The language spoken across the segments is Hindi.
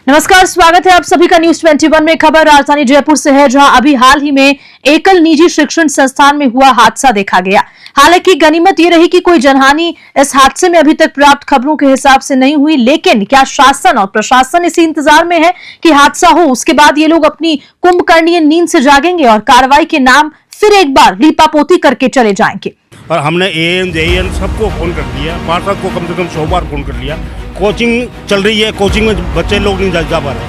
नमस्कार, स्वागत है आप सभी का न्यूज 21 में। खबर राजधानी जयपुर से है, जहां अभी हाल ही में एकल निजी शिक्षण संस्थान में हुआ हादसा देखा गया। हालांकि गनीमत ये रही कि कोई जनहानि इस हादसे में अभी तक प्राप्त खबरों के हिसाब से नहीं हुई, लेकिन क्या शासन और प्रशासन इसी इंतजार में है कि हादसा हो, उसके बाद ये लोग अपनी कुंभकर्णीय नींद से जागेंगे और कार्रवाई के नाम फिर एक बार लीपापोती करके चले जाएंगे। और हमने एएन जेईएन सबको फोन कर दिया, पार्षद को कम से कम 100 बार फोन कर लिया। कोचिंग चल रही है, कोचिंग में बच्चे लोग नहीं जा पा रहे।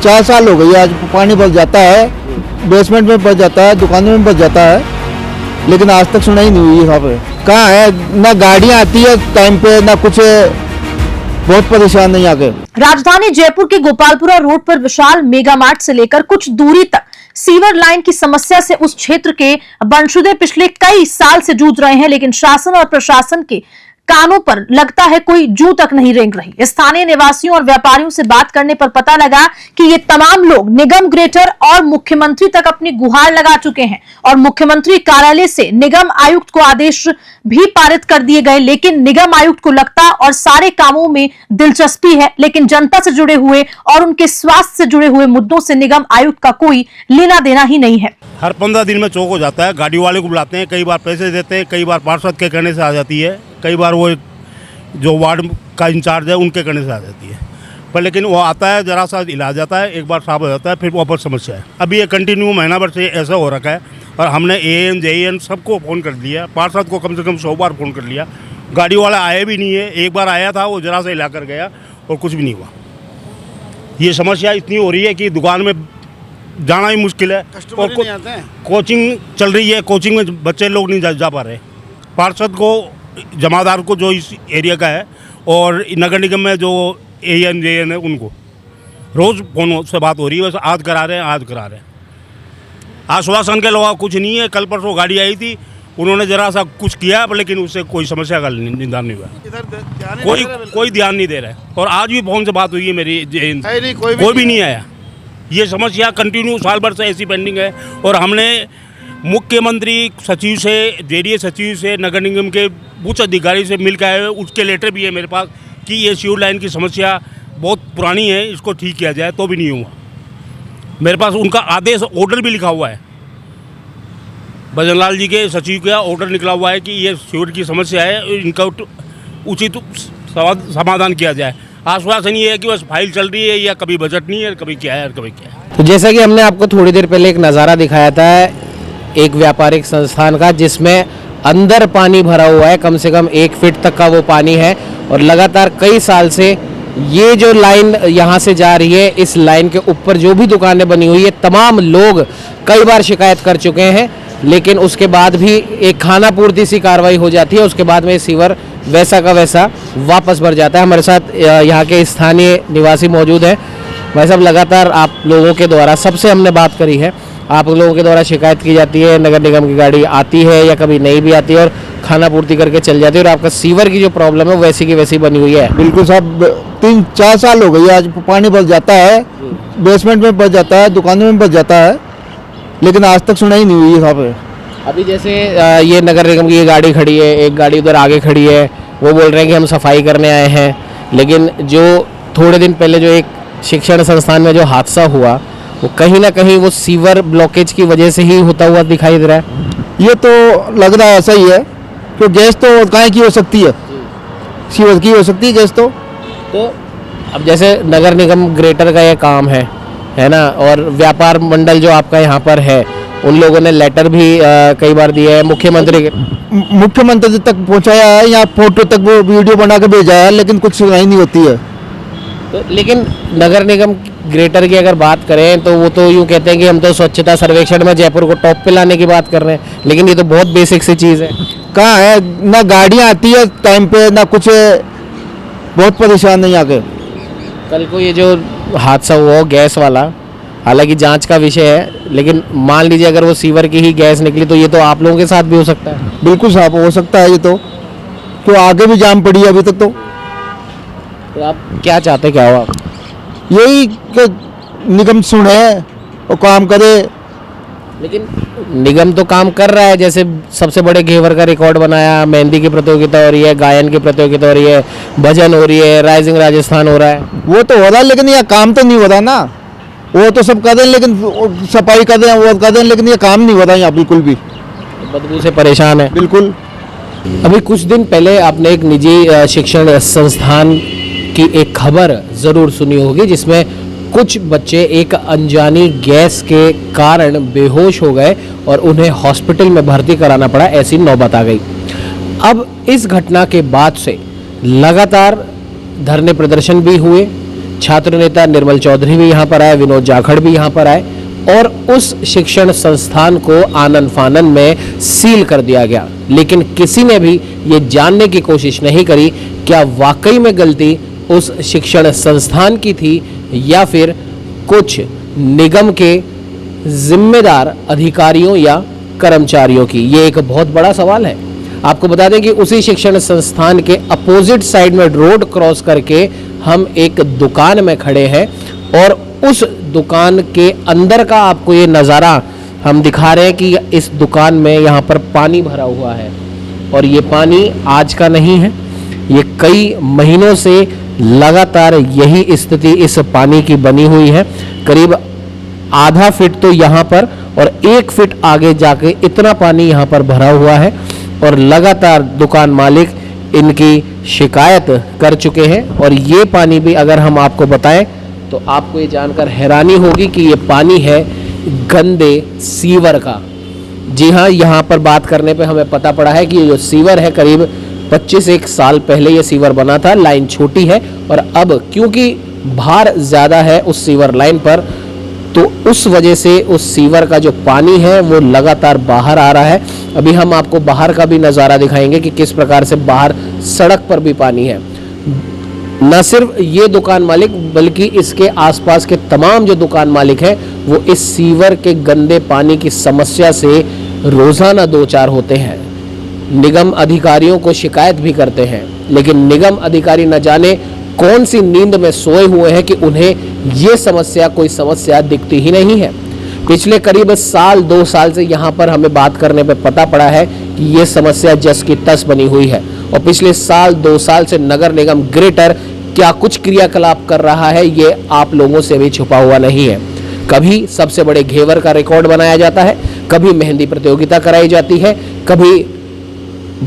4 साल हो गई, आज पानी बच जाता है, बेसमेंट में बच जाता है, दुकानों में बच जाता है, लेकिन आज तक सुनाई नहीं हुई। यहाँ पे कहाँ है, ना गाड़ियाँ आती है टाइम पे, ना कुछ, बहुत परेशान है यहाँ के। राजधानी जयपुर के गोपालपुरा रोड पर विशाल मेगा मार्ट से लेकर कुछ दूरी तक सीवर लाइन की समस्या से उस क्षेत्र के वंशुदे पिछले कई साल से जूझ रहे हैं, लेकिन शासन और प्रशासन के कानों पर लगता है कोई जू तक नहीं रेंग रही। स्थानीय निवासियों और व्यापारियों से बात करने पर पता लगा कि ये तमाम लोग निगम ग्रेटर और मुख्यमंत्री तक अपनी गुहार लगा चुके हैं और मुख्यमंत्री कार्यालय से निगम आयुक्त को आदेश भी पारित कर दिए गए, लेकिन निगम आयुक्त को लगता और सारे कामों में दिलचस्पी है, लेकिन जनता से जुड़े हुए और उनके स्वास्थ्य से जुड़े हुए मुद्दों से निगम आयुक्त का कोई लेना देना ही नहीं है। हर 15 दिन में चौक हो जाता है, गाड़ी वाले को बुलाते हैं, कई बार पैसे देते हैं, कई बार पार्षद के कहने से आ जाती है, कई बार वो जो वार्ड का इंचार्ज है उनके कहने से आ जाती है, पर लेकिन वो आता है, जरा सा इलाज जाता है, एक बार साफ हो जाता है, फिर वापस समस्या है। अभी ये कंटिन्यू महीना भर से ऐसा हो रखा है और हमने एएन जेईएन सबको फ़ोन कर दिया, पार्षद को कम से कम 100 बार फ़ोन कर लिया। गाड़ी वाला आया भी नहीं है, एक बार आया था, वो जरा सा हिला कर गया और कुछ भी नहीं हुआ। ये समस्या इतनी हो रही है कि दुकान में जाना ही मुश्किल है और कोचिंग चल रही है, कोचिंग में बच्चे लोग नहीं जा पा रहे। पार्षद को, जमादार को जो इस एरिया का है, और नगर निगम में जो एएन जेईएन है उनको रोज़ फोन से बात हो रही है, बस आज करा रहे हैं। आश्वासन के अलावा कुछ नहीं है। कल परसों गाड़ी आई थी, उन्होंने जरा सा कुछ किया, लेकिन उससे कोई समस्या का निदान नहीं हुआ। कोई ध्यान नहीं दे रहा है। और आज भी फोन से बात हुई है मेरी, कोई भी नहीं आया। ये समस्या कंटिन्यू साल भर से ऐसी पेंडिंग है और हमने मुख्यमंत्री सचिव से, जेडीए सचिव से, नगर निगम के उच्च अधिकारी से मिल के आए हुए, उसके लेटर भी है मेरे पास कि ये सीवर लाइन की समस्या बहुत पुरानी है, इसको ठीक किया जाए, तो भी नहीं हुआ। मेरे पास उनका आदेश, ऑर्डर भी लिखा हुआ है, भजनलाल जी के सचिव का ऑर्डर निकला हुआ है कि ये सीवर की समस्या है, इनका उचित समाधान किया जाए। आश्वासन ये है कि बस फाइल चल रही है, या कभी बजट नहीं है, कभी क्या है, कभी क्या है। तो जैसा कि हमने आपको थोड़ी देर पहले एक नज़ारा दिखाया था एक व्यापारिक संस्थान का, जिसमें अंदर पानी भरा हुआ है, कम से कम 1 फीट तक का वो पानी है और लगातार कई साल से ये जो लाइन यहाँ से जा रही है, इस लाइन के ऊपर जो भी दुकानें बनी हुई है, तमाम लोग कई बार शिकायत कर चुके हैं, लेकिन उसके बाद भी एक खाना पूर्ति सी कार्रवाई हो जाती है, उसके बाद में सीवर वैसा का वैसा वापस भर जाता है। हमारे साथ यहाँ के स्थानीय निवासी मौजूद हैं। भाई साहब, लगातार आप लोगों के द्वारा, सबसे हमने बात करी है, आप लोगों के द्वारा शिकायत की जाती है, नगर निगम की गाड़ी आती है या कभी नहीं भी आती है और खाना पूर्ति करके चल जाती है, और आपका सीवर की जो प्रॉब्लम है वैसी की वैसी बनी हुई है। बिल्कुल साहब, 3-4 साल हो गई, आज पानी बच जाता है, बेसमेंट में बच जाता है, दुकानों में बच जाता है, लेकिन आज तक सुनाई नहीं हुई यहाँ पे। अभी जैसे ये नगर निगम की गाड़ी खड़ी है, एक गाड़ी उधर आगे खड़ी है, वो बोल रहे हैं कि हम सफाई करने आए हैं, लेकिन जो थोड़े दिन पहले जो एक शिक्षण संस्थान में जो हादसा हुआ, वो कहीं ना कहीं वो सीवर ब्लॉकेज की वजह से ही होता हुआ दिखाई दे रहा है। ये तो लग रहा है ऐसा ही है, तो गैस तो काहे की हो सकती है, सीवर की हो सकती है गैस तो अब जैसे नगर निगम ग्रेटर का ये काम है ना, और व्यापार मंडल जो आपका यहाँ पर है, उन लोगों ने लेटर भी कई बार दिया है, मुख्यमंत्री तक पहुँचाया है, यहाँ फोटो तक वो वीडियो बना के भेजा है, लेकिन कुछ सुनाई नहीं होती है। तो लेकिन नगर निगम ग्रेटर की अगर बात करें तो वो तो यूँ कहते हैं कि हम तो स्वच्छता सर्वेक्षण में जयपुर को टॉप पे लाने की बात कर रहे हैं, लेकिन ये तो बहुत बेसिक सी चीज़ है। कहाँ है, ना गाड़ियाँ आती है टाइम पे, ना कुछ, बहुत परेशान है यहाँ के। कल को ये जो हादसा हुआ गैस वाला, हालांकि जांच का विषय है, लेकिन मान लीजिए अगर वो सीवर की ही गैस निकली तो ये तो आप लोगों के साथ भी हो सकता है। बिल्कुल साहब, हो सकता है। ये तो क्यों आगे भी जाम पड़ी है अभी तक। तो आप क्या चाहते, क्या हो आप? यही कि निगम सुने और काम करे। लेकिन निगम तो काम कर रहा है, जैसे सबसे बड़े घेवर का रिकॉर्ड बनाया, मेहंदी की प्रतियोगिता हो रही है, गायन की प्रतियोगिता हो रही है, भजन हो रही है, राइजिंग राजस्थान हो रहा है। वो तो हो रहा है, लेकिन ये काम तो नहीं हो रहा ना। वो तो सब कर रहे हैं, लेकिन सफाई कर रहे हैं, वो कर रहे हैं, लेकिन ये काम नहीं हो रहा यहाँ बिल्कुल भी। बदबू से परेशान है। बिल्कुल। अभी कुछ दिन पहले आपने एक निजी शिक्षण संस्थान की एक खबर ज़रूर सुनी होगी, जिसमें कुछ बच्चे एक अनजानी गैस के कारण बेहोश हो गए और उन्हें हॉस्पिटल में भर्ती कराना पड़ा, ऐसी नौबत आ गई। अब इस घटना के बाद से लगातार धरने प्रदर्शन भी हुए, छात्र नेता निर्मल चौधरी भी यहाँ पर आए, विनोद जाखड़ भी यहाँ पर आए और उस शिक्षण संस्थान को आनन फानन में सील कर दिया गया। लेकिन किसी ने भी ये जानने की कोशिश नहीं करी क्या वाकई में गलती उस शिक्षण संस्थान की थी या फिर कुछ निगम के जिम्मेदार अधिकारियों या कर्मचारियों की। ये एक बहुत बड़ा सवाल है। आपको बता दें कि उसी शिक्षण संस्थान के अपोजिट साइड में रोड क्रॉस करके हम एक दुकान में खड़े हैं और उस दुकान के अंदर का आपको ये नज़ारा हम दिखा रहे हैं कि इस दुकान में यहाँ पर पानी भरा हुआ है और ये पानी आज का नहीं है, ये कई महीनों से लगातार यही स्थिति इस पानी की बनी हुई है। करीब आधा फीट तो यहाँ पर और 1 फीट आगे जाके इतना पानी यहाँ पर भरा हुआ है और लगातार दुकान मालिक इनकी शिकायत कर चुके हैं। और ये पानी भी अगर हम आपको बताएं तो आपको ये जानकर हैरानी होगी कि ये पानी है गंदे सीवर का। जी हाँ, यहाँ पर बात करने पे हमें पता पड़ा है कि ये जो सीवर है करीब 25 साल पहले ये सीवर बना था, लाइन छोटी है और अब क्योंकि भार ज़्यादा है उस सीवर लाइन पर, तो उस वजह से उस सीवर का जो पानी है वो लगातार बाहर आ रहा है। अभी हम आपको बाहर का भी नज़ारा दिखाएंगे कि किस प्रकार से बाहर सड़क पर भी पानी है। न सिर्फ ये दुकान मालिक बल्कि इसके आसपास के तमाम जो दुकान मालिक हैं वो इस सीवर के गंदे पानी की समस्या से रोज़ाना दो चार होते हैं। निगम अधिकारियों को शिकायत भी करते हैं, लेकिन निगम अधिकारी न जाने कौन सी नींद में सोए हुए हैं कि उन्हें ये समस्या कोई समस्या दिखती ही नहीं है। पिछले करीब साल 2 साल से यहाँ पर हमें बात करने पे पता पड़ा है कि ये समस्या जस की तस बनी हुई है और पिछले साल 2 साल से नगर निगम ग्रेटर क्या कुछ क्रियाकलाप कर रहा है ये आप लोगों से भी छुपा हुआ नहीं है। कभी सबसे बड़े घेवर का रिकॉर्ड बनाया जाता है, कभी मेहंदी प्रतियोगिता कराई जाती है, कभी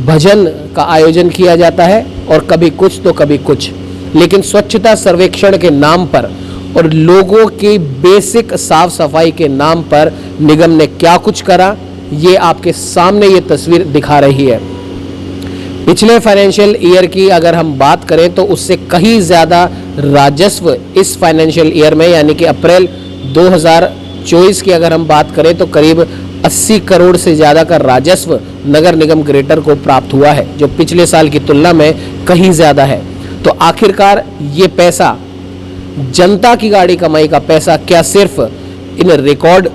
भजन का आयोजन किया जाता है और कभी कुछ तो कभी कुछ। लेकिन स्वच्छता सर्वेक्षण के नाम पर और लोगों की बेसिक साफ सफाई के नाम पर निगम ने क्या कुछ करा ये आपके सामने ये तस्वीर दिखा रही है। पिछले फाइनेंशियल ईयर की अगर हम बात करें तो उससे कहीं ज़्यादा राजस्व इस फाइनेंशियल ईयर में यानी कि अप्रैल 2024 की अगर हम बात करें तो करीब 80 करोड़ से ज़्यादा का राजस्व नगर निगम ग्रेटर को प्राप्त हुआ है, जो पिछले साल की तुलना में कहीं ज़्यादा है। तो आखिरकार ये पैसा जनता की गाड़ी कमाई का पैसा क्या सिर्फ इन रिकॉर्ड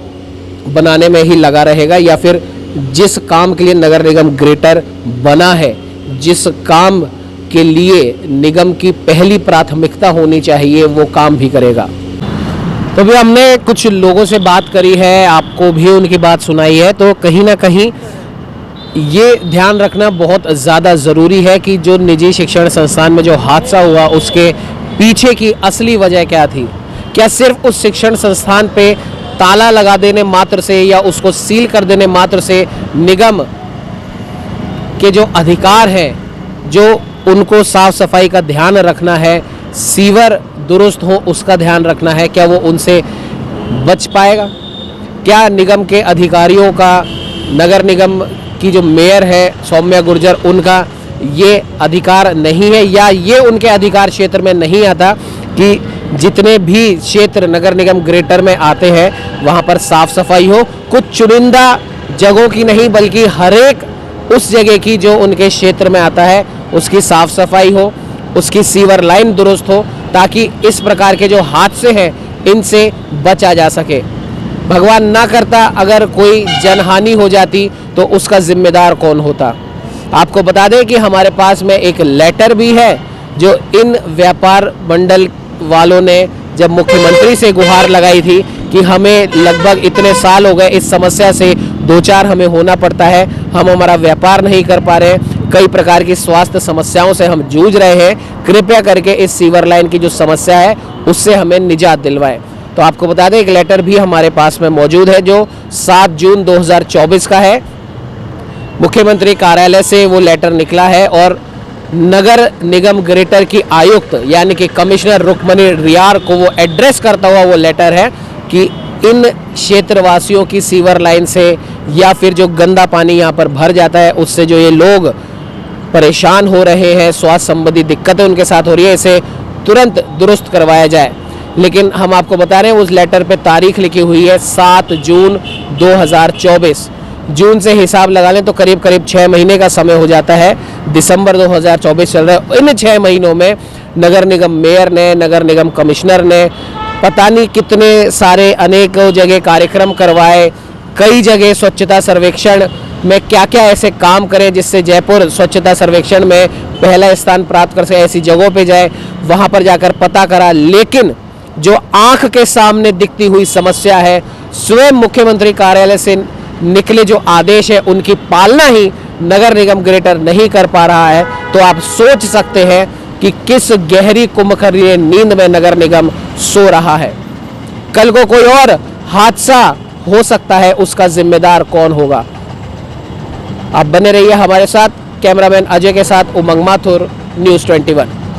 बनाने में ही लगा रहेगा या फिर जिस काम के लिए नगर निगम ग्रेटर बना है, जिस काम के लिए निगम की पहली प्राथमिकता होनी चाहिए वो काम भी करेगा। तो भी हमने कुछ लोगों से बात करी है, आपको भी उनकी बात सुनाई है। तो कहीं ना कहीं ये ध्यान रखना बहुत ज़्यादा ज़रूरी है कि जो निजी शिक्षण संस्थान में जो हादसा हुआ उसके पीछे की असली वजह क्या थी। क्या सिर्फ उस शिक्षण संस्थान पे ताला लगा देने मात्र से या उसको सील कर देने मात्र से निगम के जो अधिकार हैं, जो उनको साफ सफाई का ध्यान रखना है, सीवर दुरुस्त हो उसका ध्यान रखना है, क्या वो उनसे बच पाएगा? क्या निगम के अधिकारियों का, नगर निगम की जो मेयर है सौम्या गुर्जर, उनका ये अधिकार नहीं है या ये उनके अधिकार क्षेत्र में नहीं आता कि जितने भी क्षेत्र नगर निगम ग्रेटर में आते हैं वहाँ पर साफ सफाई हो? कुछ चुनिंदा जगहों की नहीं बल्कि हर एक उस जगह की जो उनके क्षेत्र में आता है उसकी साफ सफाई हो, उसकी सीवर लाइन दुरुस्त हो, ताकि इस प्रकार के जो हादसे हैं इनसे बचा जा सके। भगवान ना करता अगर कोई जनहानि हो जाती तो उसका जिम्मेदार कौन होता? आपको बता दें कि हमारे पास में एक लेटर भी है जो इन व्यापार मंडल वालों ने जब मुख्यमंत्री से गुहार लगाई थी कि हमें लगभग इतने साल हो गए इस समस्या से दो चार हमें होना पड़ता है, हम हमारा व्यापार नहीं कर पा रहे हैं, कई प्रकार की स्वास्थ्य समस्याओं से हम जूझ रहे हैं। कृपया करके इस सीवर लाइन की जो समस्या है उससे हमें निजात दिलवाएं। तो आपको बता दें एक लेटर भी हमारे पास में मौजूद है जो 7 जून 2024 का है। मुख्यमंत्री कार्यालय से वो लेटर निकला है और नगर निगम ग्रेटर की आयुक्त यानी कि कमिश्नर रुक्मणी रियार को वो एड्रेस करता हुआ वो लेटर है कि इन क्षेत्रवासियों की सीवर लाइन से या फिर जो गंदा पानी यहाँ पर भर जाता है उससे जो ये लोग परेशान हो रहे हैं, स्वास्थ्य संबंधी दिक्कतें उनके साथ हो रही है, इसे तुरंत दुरुस्त करवाया जाए। लेकिन हम आपको बता रहे हैं उस लेटर पे तारीख लिखी हुई है 7 जून 2024। जून से हिसाब लगा लें तो करीब करीब 6 महीने का समय हो जाता है। दिसंबर 2024 चल रहा है। इन 6 महीनों में नगर निगम मेयर ने, नगर निगम कमिश्नर ने पता नहीं कितने सारे अनेकों जगह कार्यक्रम करवाए, कई जगह स्वच्छता सर्वेक्षण में क्या क्या ऐसे काम करें जिससे जयपुर स्वच्छता सर्वेक्षण में पहला स्थान प्राप्त कर सके, ऐसी जगहों पे जाए, वहाँ पर जाकर पता करा। लेकिन जो आंख के सामने दिखती हुई समस्या है, स्वयं मुख्यमंत्री कार्यालय से निकले जो आदेश है उनकी पालना ही नगर निगम ग्रेटर नहीं कर पा रहा है, तो आप सोच सकते हैं कि किस गहरी कुंभकर्णीय नींद में नगर निगम सो रहा है। कल को कोई और हादसा हो सकता है, उसका जिम्मेदार कौन होगा? आप बने रहिए हमारे साथ। कैमरामैन अजय के साथ उमंग माथुर, न्यूज़ 21।